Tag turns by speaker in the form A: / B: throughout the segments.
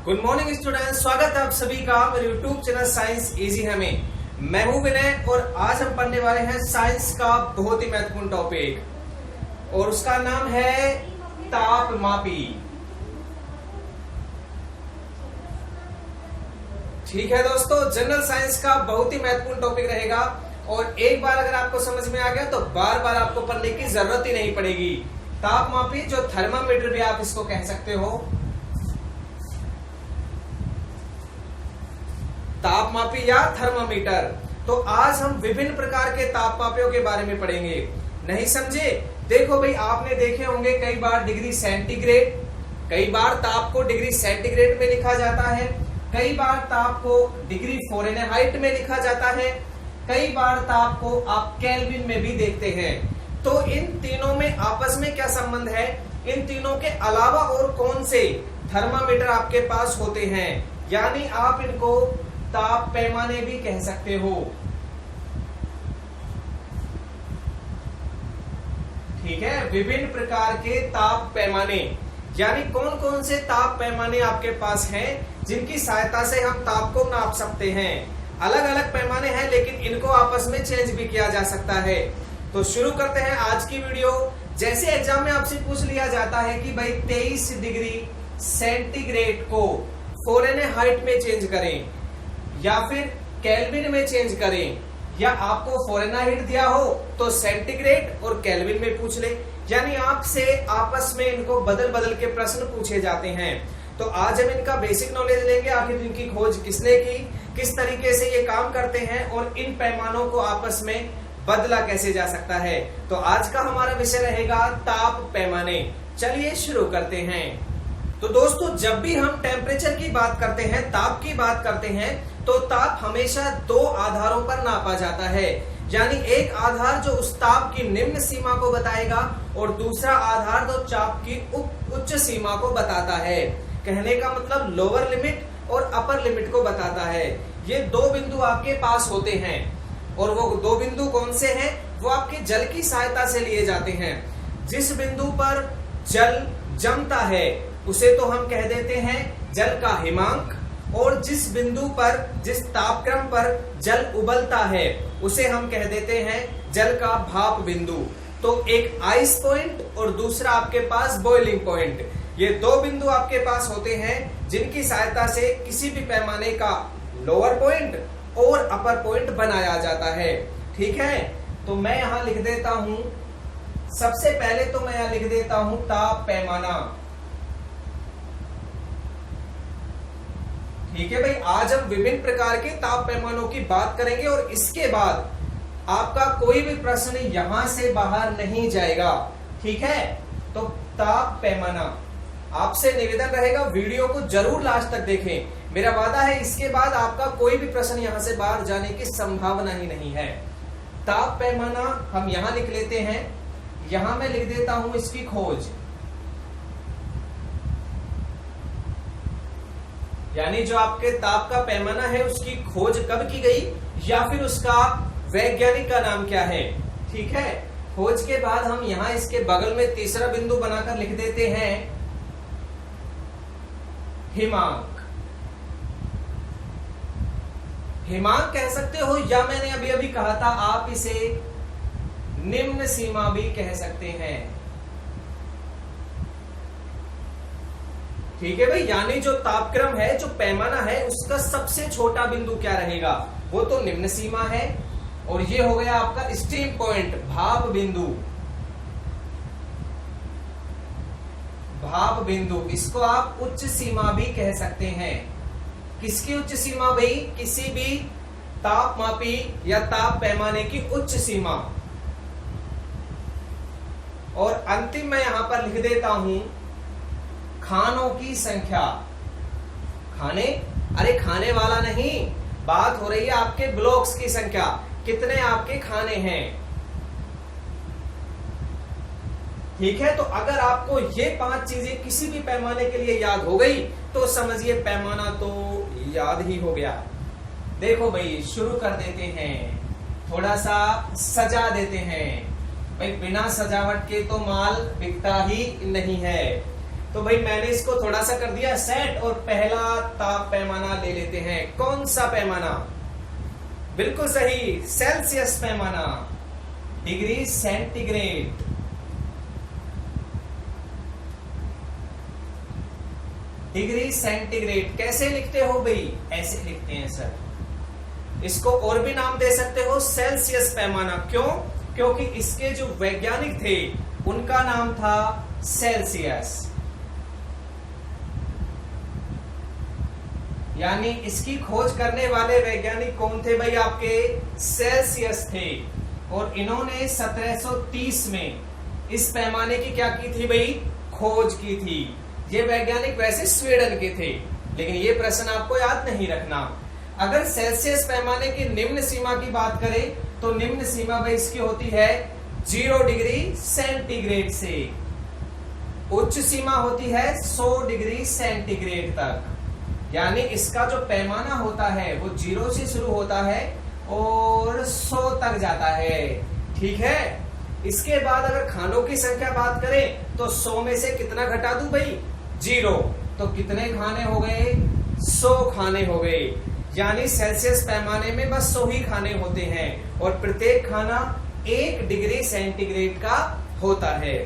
A: Good morning student, स्वागत है आप सभी का मेरे यूट्यूब चैनल साइंस इजी है में। मैं हूं विनय और आज हम पढ़ने वाले हैं साइंस का बहुत ही महत्वपूर्ण टॉपिक और उसका नाम है तापमापी। ठीक है दोस्तों, जनरल साइंस का बहुत ही महत्वपूर्ण टॉपिक रहेगा और एक बार अगर आपको समझ में आ गया तो बार बार आपको पढ़ने की जरूरत ही नहीं पड़ेगी। तापमापी जो थर्मामीटर भी आप इसको कह सकते हो, तापमापी या थर्मामीटर। तो आज हम विभिन्न प्रकार के तापमापियों के बारे में पढ़ेंगे। नहीं समझे? देखो भाई, आपने देखे होंगे कई बार डिग्री सेंटीग्रेड, कई बार ताप को डिग्री सेंटीग्रेड में लिखा जाता है, कई बार ताप को डिग्री फ़ारेनहाइट में लिखा जाता है, कई बार ताप को आप केल्विन में भी देखते हैं। तो इन तीनों में आपस में क्या संबंध है? इन तीनों के अलावा और कौन से थर्मामीटर आपके पास होते हैं? यानी आप इनको ताप पैमाने भी कह सकते हो। ठीक है, विभिन्न प्रकार के ताप पैमाने, यानी कौन कौन से ताप पैमाने आपके पास हैं जिनकी सहायता से हम ताप को नाप सकते हैं। अलग अलग पैमाने हैं लेकिन इनको आपस में चेंज भी किया जा सकता है। तो शुरू करते हैं आज की वीडियो। जैसे एग्जाम में आपसे पूछ लिया जाता है कि भाई 23 डिग्री सेंटीग्रेड को फ़ारेनहाइट में चेंज करें या फिर केल्विन में चेंज करें, या आपको फ़ारेनहाइट दिया हो तो सेंटीग्रेड और केल्विन में पूछ ले। यानी आपसे आपस में इनको बदल बदल के प्रश्न पूछे जाते हैं। तो आज हम इनका बेसिक नॉलेज लेंगे, आखिर इनकी खोज किसने की, किस तरीके से ये काम करते हैं और इन पैमानों को आपस में बदला कैसे जा सकता है। तो आज का हमारा विषय रहेगा ताप पैमाने। चलिए शुरू करते हैं। तो दोस्तों, जब भी हम टेम्परेचर की बात करते हैं, ताप की बात करते हैं, तो ताप हमेशा दो आधारों पर नापा जाता है। यानी एक आधार जो उस ताप की निम्न सीमा को बताएगा और दूसरा आधार जो ताप की उच्च सीमा को बताता है। कहने का मतलब लोअर लिमिट और अपर लिमिट को बताता है। ये दो बिंदु आपके पास होते हैं और वो दो बिंदु कौन से हैं? वो आपके जल की सहायता से लिए जाते हैं। जिस बिंदु पर जल जमता है उसे तो हम कह देते हैं जल का हिमांक, और जिस बिंदु पर, जिस तापक्रम पर जल उबलता है उसे हम कह देते हैं जल का भाप बिंदु। तो एक आइस पॉइंट और दूसरा आपके पास बॉइलिंग पॉइंट, ये दो बिंदु आपके पास होते हैं जिनकी सहायता से किसी भी पैमाने का लोअर पॉइंट और अपर पॉइंट बनाया जाता है। ठीक है, तो मैं यहां लिख देता हूं, सबसे पहले तो मैं यहां लिख देता हूं ताप पैमाना। ठीक है भाई, आज हम विभिन्न प्रकार के ताप पैमानों की बात करेंगे और इसके बाद आपका कोई भी प्रश्न यहां से बाहर नहीं जाएगा। ठीक है, तो ताप पैमाना, आपसे निवेदन रहेगा वीडियो को जरूर लास्ट तक देखें। मेरा वादा है इसके बाद आपका कोई भी प्रश्न यहां से बाहर जाने की संभावना ही नहीं है। ताप पैमाना हम यहां लिख लेते हैं, यहां मैं लिख देता हूं इसकी खोज। यानी जो आपके ताप का पैमाना है उसकी खोज कब की गई या फिर उसका वैज्ञानिक का नाम क्या है। ठीक है, खोज के बाद हम यहां इसके बगल में तीसरा बिंदु बनाकर लिख देते हैं हिमांक। हिमांक कह सकते हो या मैंने अभी अभी कहा था आप इसे निम्न सीमा भी कह सकते हैं। ठीक है भाई, यानी जो तापक्रम है, जो पैमाना है, उसका सबसे छोटा बिंदु क्या रहेगा? वो तो निम्न सीमा है। और ये हो गया आपका स्टीम पॉइंट, भाप बिंदु। भाप बिंदु, इसको आप उच्च सीमा भी कह सकते हैं। किसकी उच्च सीमा भाई? किसी भी तापमापी या ताप पैमाने की उच्च सीमा। और अंतिम मैं यहां पर लिख देता हूं खानों की संख्या। खाने, अरे खाने वाला नहीं, बात हो रही है आपके ब्लॉक्स की संख्या, कितने आपके खाने हैं। ठीक है, तो अगर आपको ये 5 चीजें किसी भी पैमाने के लिए याद हो गई तो समझिए पैमाना तो याद ही हो गया। देखो भाई, शुरू कर देते हैं, थोड़ा सा सजा देते हैं। भाई बिना सजावट के तो माल बिकता ही नहीं है। तो भाई मैंने इसको थोड़ा सा कर दिया सेट और पहला ताप पैमाना ले लेते हैं। कौन सा पैमाना? बिल्कुल सही, सेल्सियस पैमाना, डिग्री सेंटीग्रेड। डिग्री सेंटीग्रेड कैसे लिखते हो भाई? ऐसे लिखते हैं सर। इसको और भी नाम दे सकते हो, सेल्सियस पैमाना। क्यों? क्योंकि इसके जो वैज्ञानिक थे उनका नाम था सेल्सियस, यानी इसकी खोज करने वाले वैज्ञानिक कौन थे भाई? आपके सेल्सियस थे। और इन्होंने 1730 में इस पैमाने की क्या की थी भाई? खोज की थी। ये वैज्ञानिक वैसे स्वीडन के थे, लेकिन ये प्रश्न आपको याद नहीं रखना। अगर सेल्सियस पैमाने की निम्न सीमा की बात करें तो निम्न सीमा भाई इसकी होती है 0 डिग्री सेंटीग्रेड से। उच्च सीमा होती है 100 डिग्री सेंटीग्रेड तक, यानी इसका जो पैमाना होता है वो 0 से शुरू होता है और 100 तक जाता है। ठीक है। इसके बाद अगर खानों की संख्या बात करें तो 100 में से कितना घटा दूं भाई? 0। तो कितने खाने हो गए? 100 खाने हो गए। यानी सेल्सियस पैमाने में बस 100 ही खाने होते हैं और प्रत्येक खाना 1 डिग्री सेंटीग्रेड का होता है।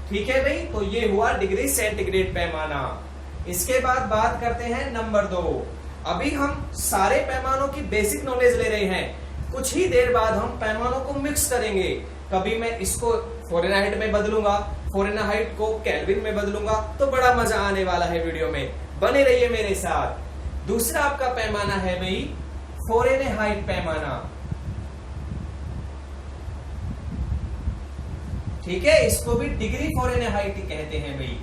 A: ठीक है भाई, तो ये हुआ डिग्री सेंटीग्रेड पैमाना। इसके बाद बात करते हैं नंबर 2। अभी हम सारे पैमानों की बेसिक नॉलेज ले रहे हैं, कुछ ही देर बाद हम पैमानों को मिक्स करेंगे। कभी मैं इसको फ़ारेनहाइट में बदलूंगा, फ़ारेनहाइट को केल्विन में बदलूंगा, तो बड़ा मजा आने वाला है वीडियो में, बने रहिए मेरे साथ। दूसरा आपका पैमाना है भाई फ़ारेनहाइट पैमाना। ठीक है, इसको भी डिग्री फ़ारेनहाइट कहते हैं भाई,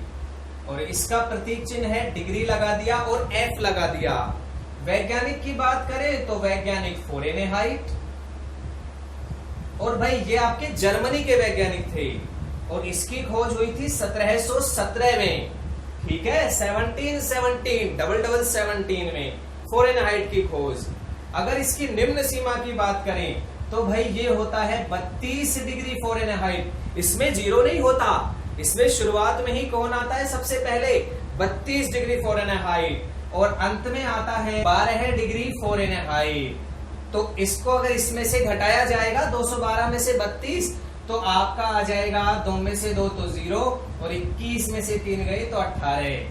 A: और इसका प्रतीक चिन्ह है डिग्री लगा दिया और एफ लगा दिया। वैज्ञानिक की बात करें तो वैज्ञानिक फ़ारेनहाइट, और भाई ये आपके जर्मनी के वैज्ञानिक थे और इसकी खोज हुई थी 1717 में। ठीक है, 1717 में फ़ारेनहाइट की खोज। अगर इसकी निम्न सीमा की बात करें तो भाई ये होता है 32 डिग्री फ़ारेनहाइट। इसमें 0 नहीं होता, इसमें शुरुआत में ही कौन आता है? सबसे पहले 32 डिग्री फ़ारेनहाइट और अंत में आता है 12 डिग्री फ़ारेनहाइट। तो इसको अगर इसमें से घटाया जाएगा 212 में से 32, तो आपका आ जाएगा 2 में से 2 तो 0 और 21 में से 3 गए तो 18।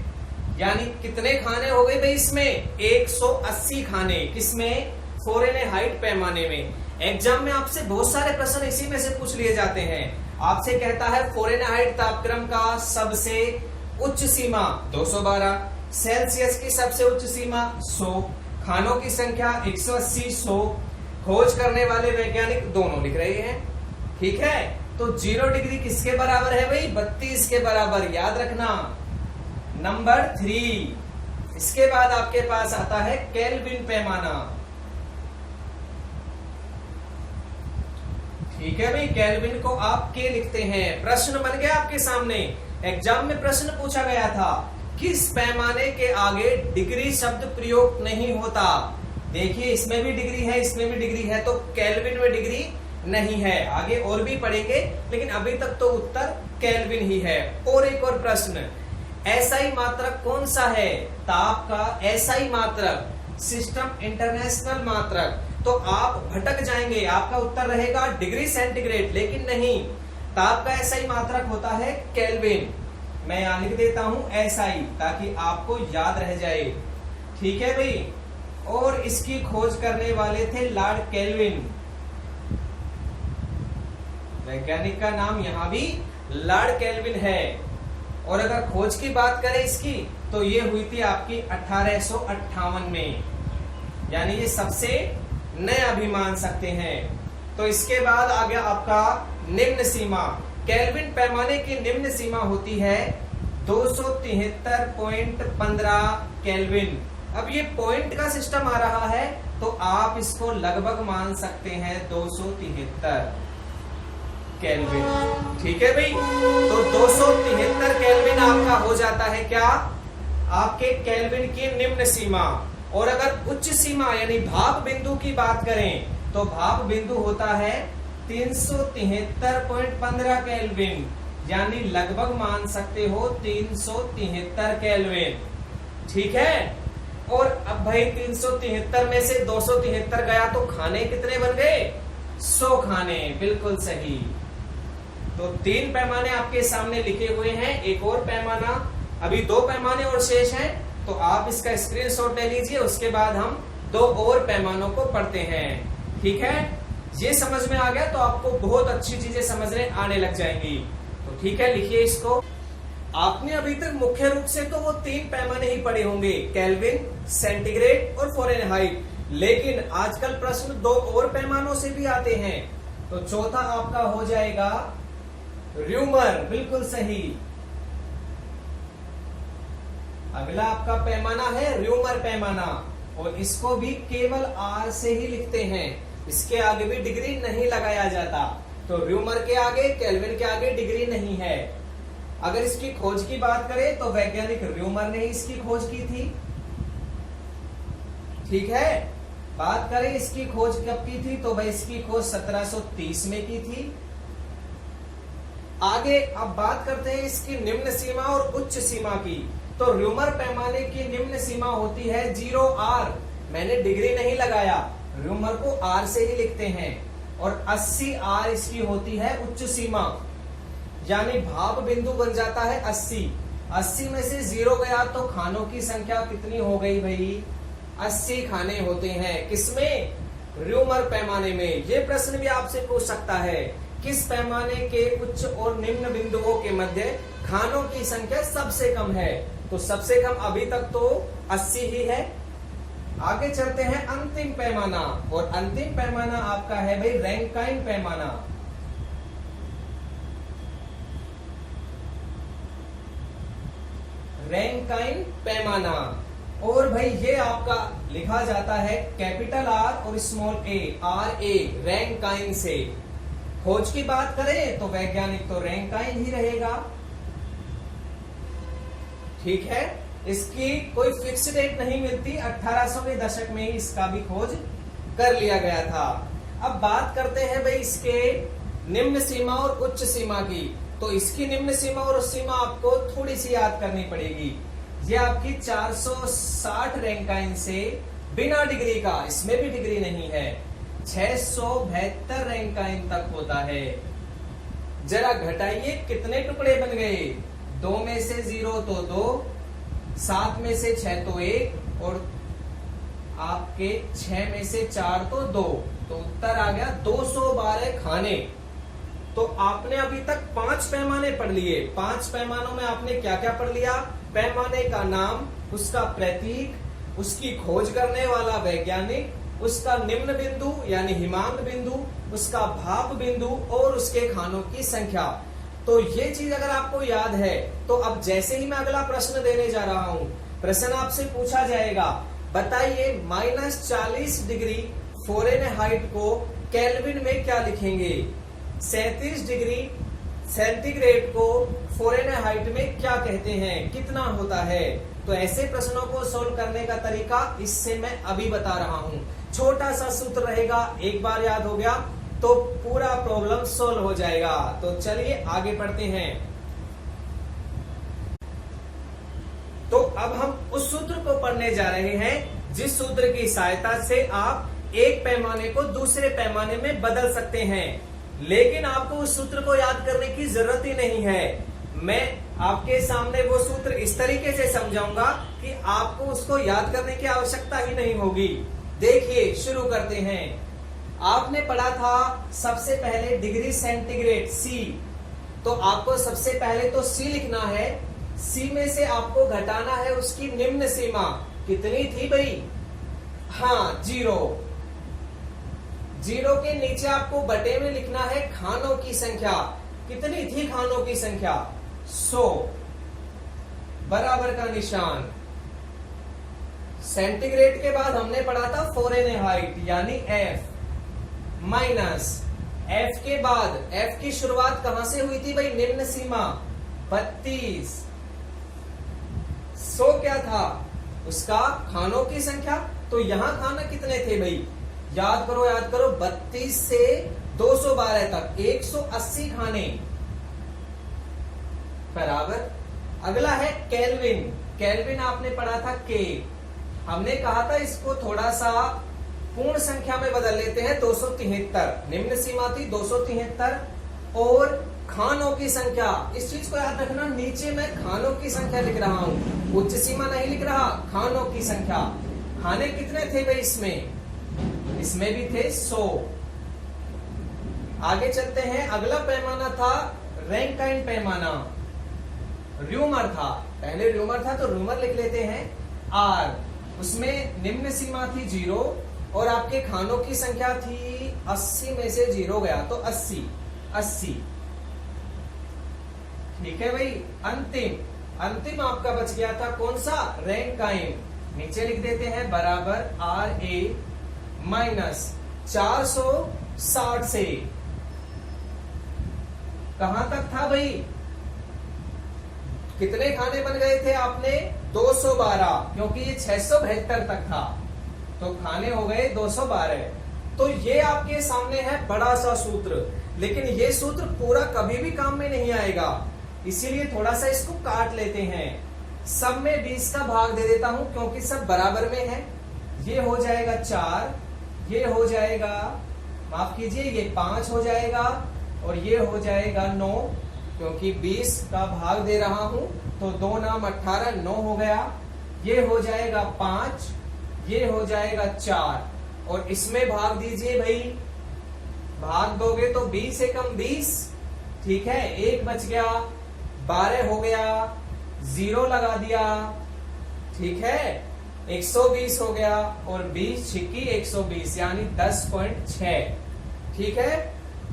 A: यानी कितने खाने हो गए भाई इसमें? 180 खाने। किसमें? फ़ारेनहाइट पैमाने में। एग्जाम में आपसे बहुत सारे प्रश्न इसी में से पूछ लिए जाते हैं। आपसे कहता है फ़ारेनहाइट तापक्रम का सबसे उच्च सीमा 212, सेल्सियस की सबसे उच्च सीमा 100, खानों की संख्या 180, 100, खोज करने वाले वैज्ञानिक दोनों लिख रहे हैं। ठीक है, तो 0 डिग्री किसके बराबर है भाई? 32 के बराबर, याद रखना। नंबर 3। इसके बाद आपके पास आता है केल्विन पैमाना। ठीक है भाई, केल्विन को आप के लिखते हैं। प्रश्न बन गया आपके सामने, एग्जाम में प्रश्न पूछा गया था, किस पैमाने के आगे डिग्री शब्द प्रयोग नहीं होता? देखिए, इसमें भी डिग्री है, इसमें भी डिग्री है, तो केल्विन में डिग्री नहीं है। आगे और भी पढ़ेंगे, लेकिन अभी तक तो उत्तर केल्विन ही है। और एक और प्रश्न, एसआई मात्रक कौन सा है? ताप का एसआई मात्रक, सिस्टम इंटरनेशनल मात्रक। तो आप भटक जाएंगे, आपका उत्तर रहेगा डिग्री सेंटीग्रेड, लेकिन नहीं, ताप का एसआई मात्रक होता है केल्विन। मैं यहां लिख देता हूं एसआई, ताकि आपको याद रह जाए। ठीक है भाई, और इसकी खोज करने वाले थे लॉर्ड केल्विन। वैज्ञानिक का नाम यहां भी लॉर्ड केल्विन है। और अगर खोज की बात करें इसकी, तो ये हुई थी आपकी 1858 में, यानी ये सबसे नया भी मान सकते हैं। तो इसके बाद आ गया आपका निम्न सीमा। केल्विन पैमाने की निम्न सीमा होती है 273.15 केल्विन। अब ये पॉइंट का सिस्टम आ रहा है, तो आप इसको लगभग मान सकते हैं 273 केल्विन। ठीक है भाई, तो 273 केल्विन आपका हो जाता है क्या? आपके केल्विन की निम्न सीमा। और अगर उच्च सीमा यानी भाप बिंदु की बात करें, तो भाप बिंदु होता है 373.15 केल्विन, यानी लगभग मान सकते हो 373 केल्विन। ठीक है, और अब भाई 373 में से 273 गया तो खाने कितने बन गए? 100 खाने। बिल्कुल सही। तो 3 पैमाने आपके सामने लिखे हुए हैं, एक और पैमाना, अभी 2 पैमाने और शेष हैं, तो आप इसका स्क्रीनशॉट ले लीजिए। उसके बाद हम 2 और पैमानों को पढ़ते हैं। ठीक है, ये समझ में आ गया तो आपको बहुत अच्छी चीजें समझने आने लग जाएंगी। तो ठीक है, लिखिए इसको। आपने अभी तक मुख्य रूप से तो वो 3 पैमाने ही पढ़े होंगे, केल्विन, सेंटीग्रेड और फ़ारेनहाइट, लेकिन आजकल प्रश्न 2 और पैमानों से भी आते हैं। तो चौथा आपका हो जाएगा र्यूमर। बिल्कुल सही। अगला आपका पैमाना है र्यूमर पैमाना, और इसको भी केवल R से ही लिखते हैं, इसके आगे भी डिग्री नहीं लगाया जाता। तो र्यूमर के आगे, केल्विन के आगे डिग्री नहीं है। अगर इसकी खोज की बात करें तो वैज्ञानिक र्यूमर ने ही इसकी खोज की थी। ठीक है, बात करें इसकी खोज कब की थी, तो भाई इसकी खोज 1730 में की थी। आगे अब बात करते हैं इसकी निम्न सीमा और उच्च सीमा की। तो र्यूमर पैमाने की निम्न सीमा होती है 0R, मैंने डिग्री नहीं लगाया, र्यूमर को R से ही लिखते हैं, और 80R इसकी होती है उच्च सीमा, यानी भाप बिंदु बन जाता है 80। 80 में से 0 गया तो खानों की संख्या कितनी हो गई भाई? 80 खाने होते हैं। किसमें? र्यूमर पैमाने में। ये प्रश्न भी आपसे पूछ सकता है, किस पैमाने के उच्च और निम्न बिंदुओं के मध्य खानों की संख्या सबसे कम है? तो सबसे कम अभी तक तो 80 ही है। आगे चलते हैं अंतिम पैमाना, और अंतिम पैमाना आपका है भाई रैंकाइन पैमाना। रैंकाइन पैमाना, और भाई ये आपका लिखा जाता है कैपिटल R और स्मॉल a, RA, रैंकाइन से। खोज की बात करें तो वैज्ञानिक तो रैंकाइन ही रहेगा। ठीक है, इसकी कोई फिक्स डेट नहीं मिलती, 1800 के दशक में ही इसका भी खोज कर लिया गया था। अब बात करते हैं भाई इसके निम्न सीमा और उच्च सीमा की। तो इसकी निम्न सीमा और उच्च सीमा आपको थोड़ी सी याद करनी पड़ेगी। ये आपकी 460 रैंकाइन से बिना डिग्री का, इसमें भी डिग्री नहीं है, 672 रैंकाइन तक होता है। जरा घटाइए, कितने टुकड़े बन गए? 2 में से 0 तो 2, 7 में से 6 तो 1, और आपके 6 में से 4 तो 2, तो उत्तर आ गया 212 खाने। तो आपने अभी तक 5 पैमाने पढ़ लिए। 5 पैमानों में आपने क्या क्या पढ़ लिया? पैमाने का नाम, उसका प्रतीक, उसकी खोज करने वाला वैज्ञानिक, उसका निम्न बिंदु यानी हिमांक बिंदु, उसका भाप बिंदु, और उसके खानों की संख्या। तो ये चीज अगर आपको याद है तो अब जैसे ही मैं अगला प्रश्न देने जा रहा हूं, प्रश्न आपसे पूछा जाएगा, बताइए -40 डिग्री फ़ारेनहाइट को केल्विन में क्या लिखेंगे? 37 डिग्री सेंटीग्रेड को फ़ारेनहाइट में क्या कहते हैं, कितना होता है? तो ऐसे प्रश्नों को सोल्व करने का तरीका इससे मैं अभी बता रहा हूं। छोटा सा सूत्र रहेगा, एक बार याद हो गया तो पूरा प्रॉब्लम सोल्व हो जाएगा। तो चलिए आगे बढ़ते हैं। तो अब हम उस सूत्र को पढ़ने जा रहे हैं जिस सूत्र की सहायता से आप एक पैमाने को दूसरे पैमाने में बदल सकते हैं, लेकिन आपको उस सूत्र को याद करने की जरूरत ही नहीं है। मैं आपके सामने वो सूत्र इस तरीके से समझाऊंगा कि आपको उसको याद करने की आवश्यकता ही नहीं होगी। देखिए, शुरू करते हैं। आपने पढ़ा था सबसे पहले डिग्री सेंटीग्रेड C, तो आपको सबसे पहले तो C लिखना है। C में से आपको घटाना है उसकी निम्न सीमा, कितनी थी भाई? हाँ, 0। 0 के नीचे आपको बटे में लिखना है खानों की संख्या, कितनी थी खानों की संख्या? 100, बराबर का निशान। सेंटीग्रेड के बाद हमने पढ़ा था फ़ारेनहाइट यानी F, माइनस F के बाद, F की शुरुआत कहां से हुई थी भाई? निम्न सीमा 32। 100 क्या था? उसका खानों की संख्या। तो यहां खाना कितने थे भाई? याद करो 32 से 212 तक 180 खाने। बराबर। अगला है केल्विन। केल्विन आपने पढ़ा था के। हमने कहा था इसको थोड़ा सा पूर्ण संख्या में बदल लेते हैं, 273 निम्न सीमा थी 273, और खानों की संख्या, इस चीज को याद रखना, नीचे मैं खानों की संख्या लिख रहा हूं, उच्च सीमा नहीं लिख रहा, खानों की संख्या। खाने कितने थे भाई इसमें भी थे 100। आगे चलते हैं, अगला पैमाना था रैंकाइन पैमाना, र्यूमर था, पहले र्यूमर था तो र्यूमर लिख लेते हैं आर। उसमें निम्न सीमा थी 0 और आपके खानों की संख्या थी 80 में से 0 गया तो 80। ठीक है भाई। अंतिम आपका बच गया था कौन सा, रैंकाइन। नीचे लिख देते हैं बराबर RA माइनस 460 से कहां तक था भाई, कितने खाने बन गए थे आपने, 212, क्योंकि ये 672 तक था तो खाने हो गए 212। तो ये आपके सामने है बड़ा सा सूत्र, लेकिन ये सूत्र पूरा कभी भी काम में नहीं आएगा, इसीलिए थोड़ा सा इसको काट लेते हैं। सब में 20 का भाग दे देता हूं क्योंकि सब बराबर में है। ये हो जाएगा 4, ये हो जाएगा, माफ कीजिए, ये 5 हो जाएगा और ये हो जाएगा 9, क्योंकि 20 का भाग दे रहा हूं तो 2 नाम 18, 9 हो गया। ये हो जाएगा 5, ये हो जाएगा 4, और इसमें भाग दीजिए भाई, भाग दोगे तो 20 से कम 20, ठीक है, 1 बच गया, 12 हो गया, 0 लगा दिया, ठीक है, 120 हो गया, और 20 छिक्की 120 यानी 10.6। ठीक है,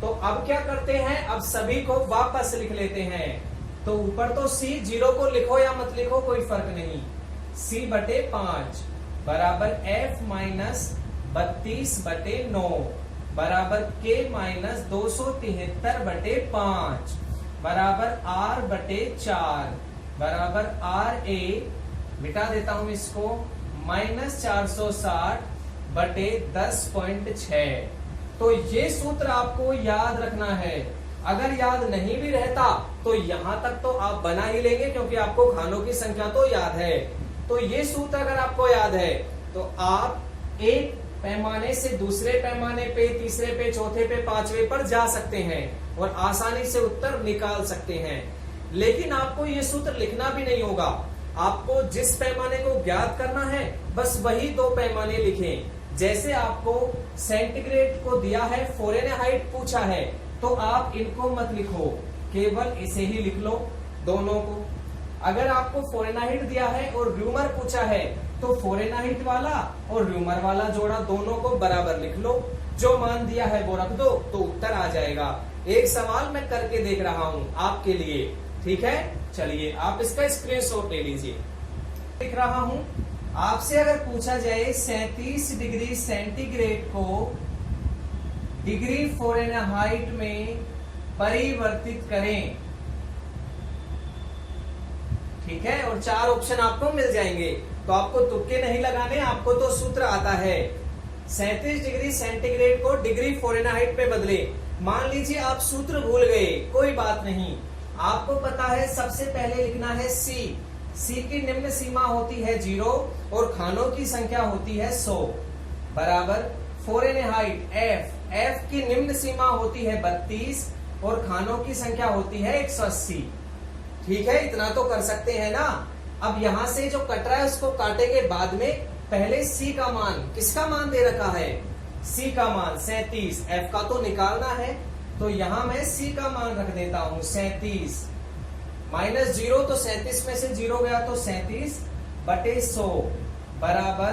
A: तो अब क्या करते हैं, अब सभी को वापस लिख लेते हैं। तो ऊपर तो C, 0 को लिखो या मत लिखो कोई फर्क नहीं, C/5 बराबर F माइनस 32/9 बराबर K माइनस 273/5 बराबर R/4 बराबर RA, मिटा देता हूं इसको, माइनस 460/10.6। तो ये सूत्र आपको याद रखना है। अगर याद नहीं भी रहता तो यहां तक तो आप बना ही लेंगे, क्योंकि आपको खानों की संख्या तो याद है। तो ये सूत्र अगर आपको याद है तो आप एक पैमाने से दूसरे पैमाने पे, तीसरे पे, चौथे पे, पांचवे पर जा सकते हैं और आसानी से उत्तर निकाल सकते हैं। लेकिन आपको ये सूत्र लिखना भी नहीं होगा, आपको जिस पैमाने को ज्ञात करना है बस वही 2 पैमाने लिखें। जैसे आपको सेंटीग्रेड को दिया है, फ़ारेनहाइट पूछा है, तो आप इनको मत लिखो, केवल इसे ही लिख लो दोनों को। अगर आपको फ़ारेनहाइट दिया है और र्यूमर पूछा है तो फ़ारेनहाइट वाला और र्यूमर वाला जोड़ा दोनों को बराबर लिख लो, जो मान दिया है वो रख दो तो उत्तर आ जाएगा। एक सवाल मैं करके देख रहा हूं आपके लिए, ठीक है, चलिए आप इसका स्क्रीनशॉट ले लीजिए। लिख रहा हूं, आपसे अगर पूछा जाए 37 डिग्री सेंटीग्रेड को डिग्री फ़ारेनहाइट में परिवर्तित करें, ठीक है, और 4 ऑप्शन आपको मिल जाएंगे, तो आपको तुक्के नहीं लगाने, आपको तो सूत्र आता है। 37 डिग्री सेंटीग्रेड को डिग्री फ़ारेनहाइट पे बदले। मान लीजिए आप सूत्र भूल गए, कोई बात नहीं, आपको पता है सबसे पहले लिखना है C की निम्न सीमा होती है 0 और खानों की संख्या होती है 100 बराबर फ़ारेनहाइट F की निम्न सीमा होती है 32 और खानों की संख्या होती है 180। ठीक है, इतना तो कर सकते हैं ना। अब यहां से जो कट रहा है उसको काटेंगे बाद में, पहले C का मान, किसका मान दे रखा है, C का मान 37, F का तो निकालना है, तो यहां मैं C का मान रख देता हूं 37, माइनस 0 तो 37 में से 0 गया तो 37/100 बराबर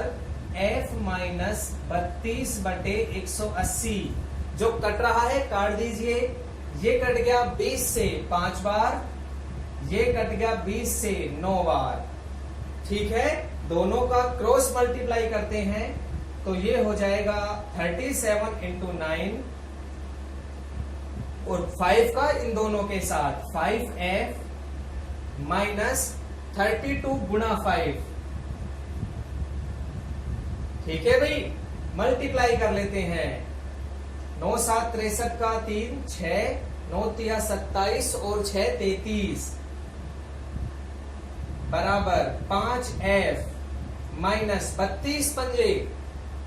A: F माइनस 32/180। जो कट रहा है काट दीजिए, ये कट गया 20 से 5 बार, ये कट गया 20 से 9 बार। ठीक है, दोनों का क्रॉस मल्टीप्लाई करते हैं तो ये हो जाएगा 37 × 9 और 5 का इन दोनों के साथ 5F माइनस 32 × 5। ठीक है भाई, मल्टीप्लाई कर लेते हैं, 9 7 63 का 3 6, 9 3 27 और 6 33, बराबर 5F माइनस 32 पंजे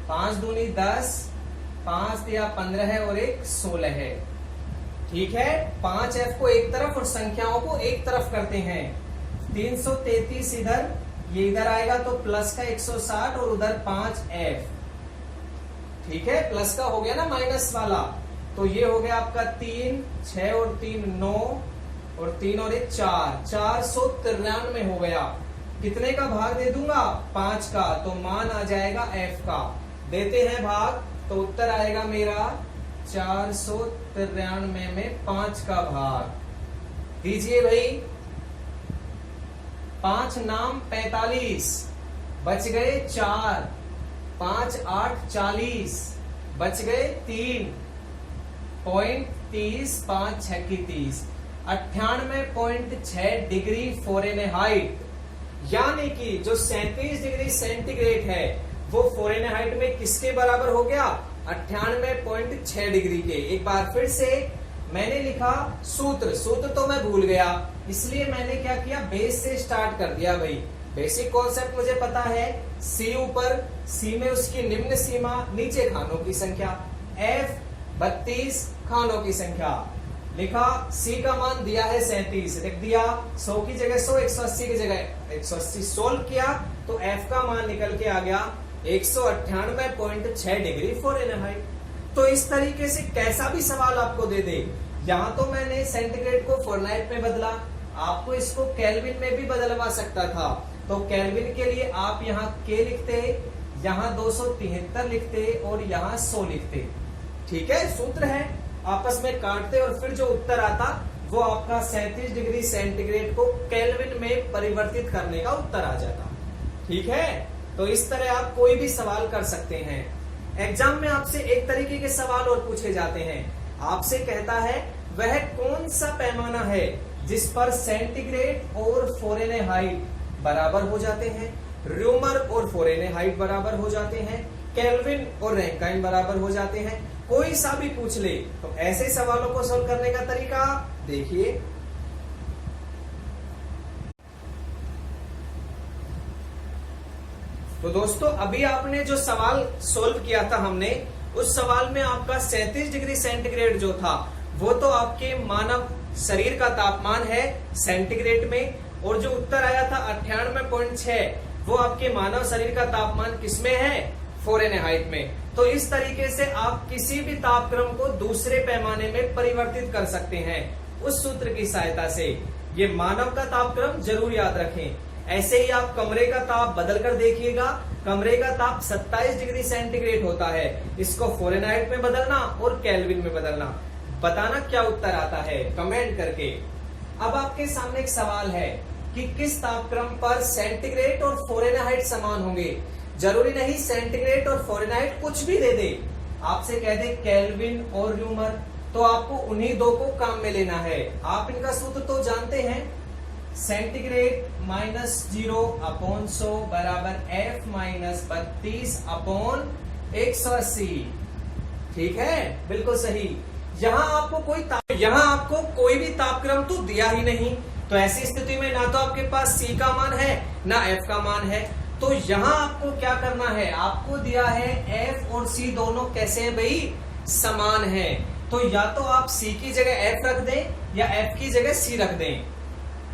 A: 5 दूनी 10, 5 दिया 15 है और 1 16 है। ठीक है, 5F को एक तरफ और संख्याओं को एक तरफ करते हैं। 333 इधर, ये इधर आएगा तो प्लस का 160 और उधर 5F। ठीक है, प्लस का हो गया ना माइनस वाला, तो ये हो गया आपका 3, 6 और 3 9 और 3 और 1 4, 493 हो गया। कितने का भाग दे दूंगा? 5 का, तो मान आ जाएगा F का। देते हैं भाग, तो उत्तर आएगा मेरा 493 में 5 का भाग। दीजिए भाई, 5 नाम 45, बच गए 4, 5 8 40, बच गए 3, पॉइंट 30, 5 6 की 30, 98.6 डिग्री फ़ारेनहाइट। यानी कि जो 37 डिग्री सेंटीग्रेड है वो फ़ारेनहाइट में किसके बराबर हो गया? 98.6 डिग्री के। एक बार फिर से मैंने लिखा सूत्र तो मैं भूल गया, इसलिए मैंने क्या किया, बेस से स्टार्ट कर दिया। भाई बेसिक कॉन्सेप्ट मुझे पता है, C ऊपर, C में उसकी निम्न सीमा, नीचे खानों की संख्या, F 32 खानों की संख्या। लिखा, C का मान दिया है 37, लिख दिया 100 की जगह 100, 180 की जगह 180, सोल्व किया तो F का मान निकल के आ गया 198.6 डिग्री फ़ारेनहाइट। तो इस तरीके से कैसा भी सवाल आपको दे दे, यहां तो मैंने सेंटीग्रेड को फ़ारेनहाइट में बदला, आपको इसको केल्विन में भी बदलवा सकता था। तो केल्विन के लिए आप यहाँ K लिखते, यहाँ 273 लिखते और यहाँ 100 लिखते। ठीक है, सूत्र है, आपस में काटते और फिर जो उत्तर आता वो आपका 37 डिग्री सेंटीग्रेड को केल्विन में परिवर्तित करने का उत्तर आ जाता। ठीक है, तो इस तरह आप कोई भी सवाल कर सकते हैं। एग्जाम में आपसे एक तरीके के सवाल और पूछे जाते हैं। आपसे कहता है वह कौन सा पैमाना है जिस पर सेंटीग्रेड और फ़ारेनहाइट बराबर हो जाते हैं, र्यूमर और फ़ारेनहाइट बराबर हो जाते हैं, केल्विन और रैंकाइन बराबर हो जाते हैं। कोई सा भी पूछ ले, तो ऐसे सवालों को सोल्व करने का तरीका देखिए। तो दोस्तों, अभी आपने जो सवाल सोल्व किया था हमने, उस सवाल में आपका 37 डिग्री सेंटीग्रेड जो था वो तो आपके मानव शरीर का तापमान है सेंटीग्रेड में, और जो उत्तर आया था 98.6 वो आपके मानव शरीर का तापमान किसमें है? फ़ारेनहाइट में। तो इस तरीके से आप किसी भी तापक्रम को दूसरे पैमाने में परिवर्तित कर सकते हैं उस सूत्र की सहायता से। ये मानव का तापक्रम जरूर याद रखें। ऐसे ही आप कमरे का ताप बदल कर देखिएगा, कमरे का ताप 27 डिग्री सेंटीग्रेड होता है, इसको फ़ारेनहाइट में बदलना और केल्विन में बदलना, बताना क्या उत्तर आता है कमेंट करके। अब आपके सामने एक सवाल है कि किस तापक्रम पर सेंटीग्रेड और फ़ारेनहाइट समान होंगे। जरूरी नहीं सेंटीग्रेड और फ़ारेनहाइट कुछ भी दे दे, आपसे कह दे केल्विन और र्यूमर, तो आपको उन्हीं दो को काम में लेना है। आप इनका सूत्र तो जानते हैं, सेंटीग्रेड -0/100 बराबर F -32/180। ठीक है, बिल्कुल सही। यहाँ आपको कोई भी तापक्रम तो दिया ही नहीं, तो ऐसी स्थिति में ना तो आपके पास C का मान है ना F का मान है। तो यहाँ आपको क्या करना है, आपको दिया है F और C दोनों कैसे हैं भाई? समान है। तो या तो आप C की जगह F रख दें या F की जगह C रख दें।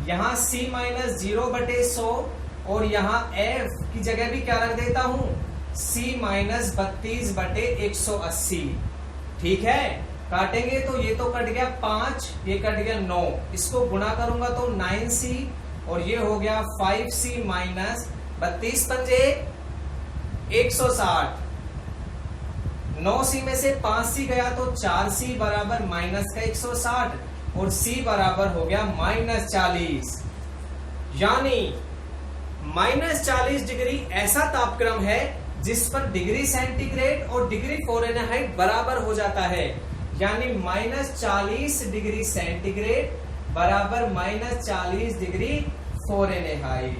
A: यहाँ C -0/100 और यहाँ F की जगह भी क्या रख देता हूं, C -32/180। ठीक है, काटेंगे तो ये तो कट गया 5, ये कट गया 9, इसको गुणा करूंगा तो 9C और ये हो गया 5C माइनस 32 पंजे 160। 9C में से 5C गया तो 4C बराबर माइनस का 160 और C बराबर हो गया -40। यानी -40 डिग्री ऐसा तापक्रम है जिस पर डिग्री सेंटीग्रेड और डिग्री फ़ारेनहाइट बराबर हो जाता है। यानी -40 डिग्री सेंटीग्रेड बराबर -40 डिग्री फ़ारेनहाइट।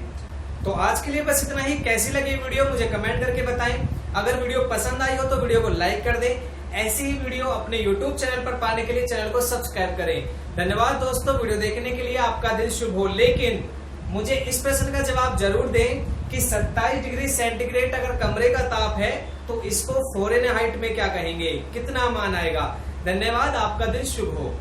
A: तो आज के लिए बस इतना ही। कैसी लगी वीडियो मुझे कमेंट करके बताएं। अगर वीडियो पसंद आई हो तो वीडियो को लाइक कर दें। ऐसी ही वीडियो अपने YouTube चैनल पर पाने के लिए चैनल को सब्सक्राइब करें। धन्यवाद दोस्तों, वीडियो देखने के लिए। आपका दिन शुभ हो। लेकिन मुझे इस प्रश्न का जवाब जरूर दें कि 27 डिग्री सेंटीग्रेड अगर कमरे का ताप है तो इसको फ़ारेनहाइट में क्या कहेंगे, कितना मान आएगा। धन्यवाद, आपका दिन शुभ हो।